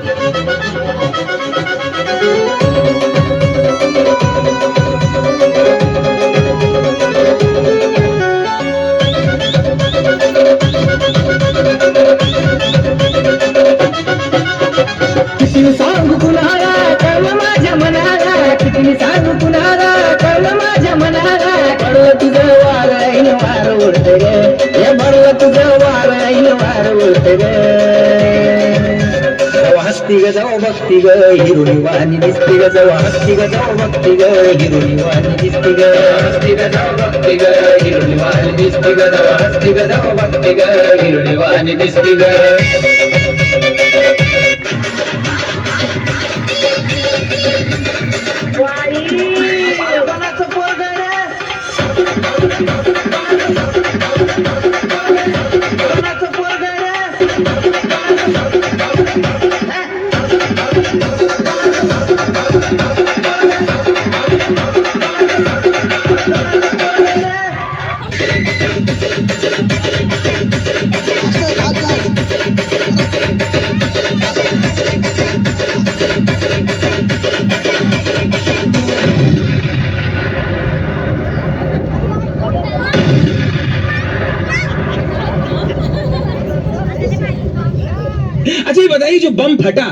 किती सांगू कुणाला कळलं माझ्या मनाला, किती सांगू कुणाला कळलं माझ्या मनाला. कळलं तुझं वार ऐन वार उडत ग, हे भरलं तुझं वार ऐन वार उडत ग. जेव्हा हसती ग जाऊ बघती ग हिरुणी वाणी दिसती ग, जेव्हा हसती ग जाऊ बघती ग हिरुणी वाणी दिसती ग. हसती ग जाऊ बघती ग हिरुणी वाणी दिसती ग, जेव्हा हसती ग जाऊ बघती ग हिरुणी वाणी दिसती ग. अच्छा ये बताइए, जो बम फटा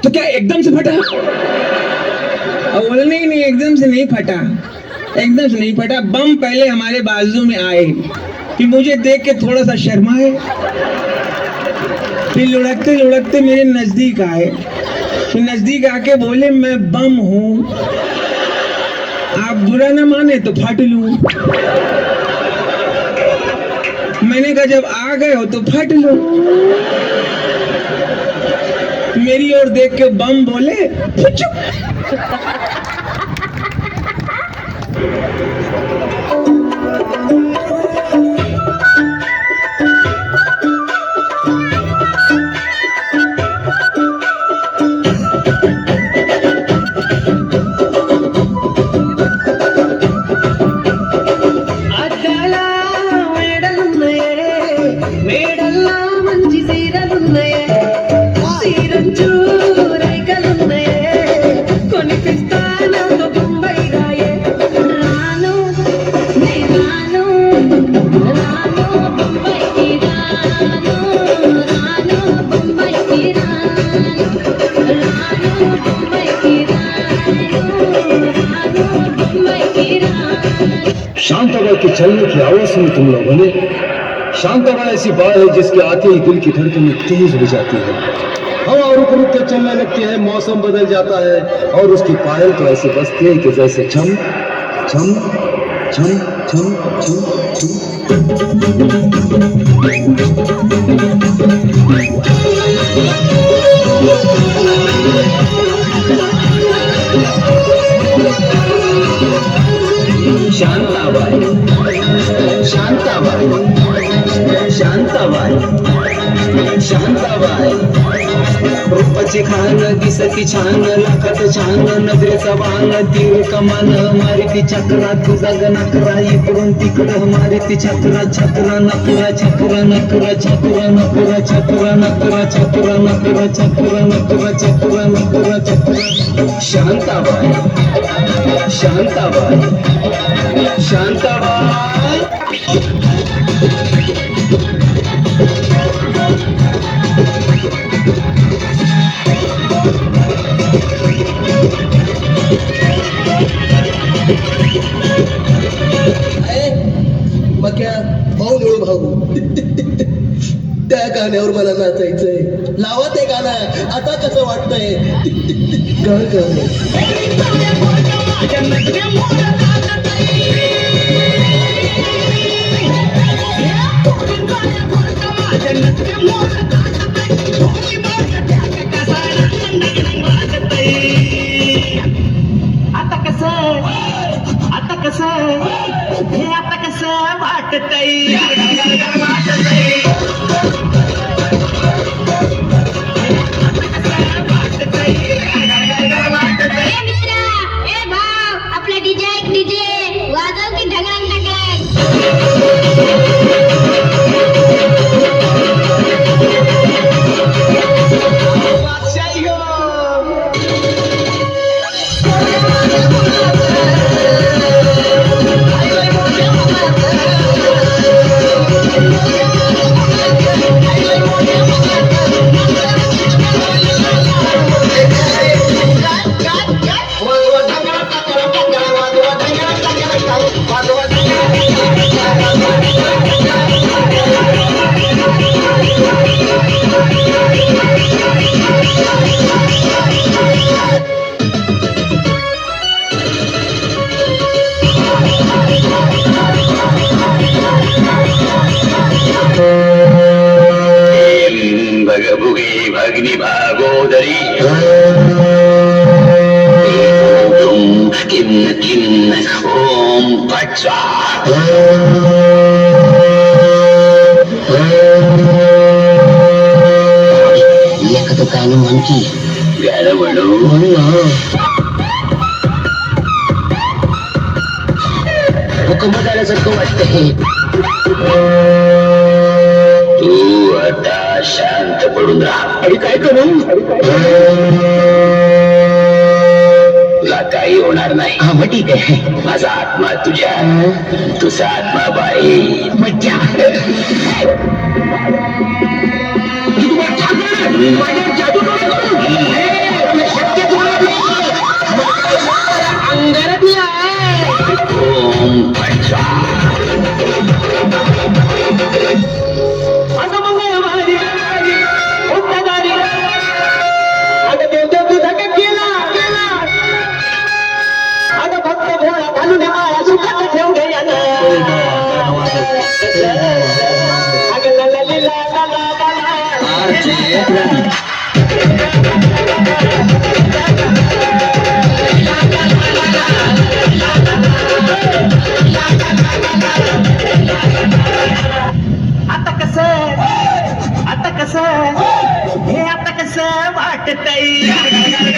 तो क्या एकदम से फटा? नहीं, एकदम से नहीं फटा, एकदम से नहीं फटा. बम पहले हमारे बाजू में आए, फिर मुझे देख के थोड़ा सा शर्माए, फिर लुढ़कते लुढ़कते मेरे नजदीक आए, फिर नजदीक आके बोले मैं बम हूँ, आप बुरा ना माने तो फट लूं. मैंने कहा जब आ गए हो तो फट लो. मेरी ओर देख के बम बोले फुचुक. शांताबाई के चलने की आवाज सुनी तुम लोगों ने. शांताबाई ऐसी बात है जिसके आते ही दिल की धड़कन तेज हो जाती है. हवा रुक रुक कर चलने लगती है, मौसम बदल जाता है और उसकी पायल तो ऐसे बजती है कि जैसे छम छम छम छम छम छम. शांताबाई शांताबाई शांताबाई शांताबाई. रूपाची खान दिसती छान, लाखात छान नजरेचा बाण, तीर कमान मारिती चक्रा, तुझा ग नकरा इकडून तिकडं मारिती छकरा छकरा नकरा छकरा नकरा छकरा नकरा छकरा नकरा छकरा नकरा छकरा नकरा छकरा नकरा छकरा. शांताबाई शांताबाई शांताबाई. बघ्या भाऊ निळू भाऊ त्या गाण्यावर मला नाचायचंय. लावा ते गाणं. आता कसं वाटतंय? कर आता कसं वाटतंय? बाई किम किम ओम फट स्वाहा एखादं गाणं म्हण की गाणं म्हणू भूकंप झाल्यासारखं वाटतंय तू आता शांत पडून राहा आणि काय करू तुला काही होणार नाही हा मग ठीक आहे माझा आत्मा तुझ्या तुझा आत्मा बाई मज्जा ओम पंचा हे आता कसं वाटतंय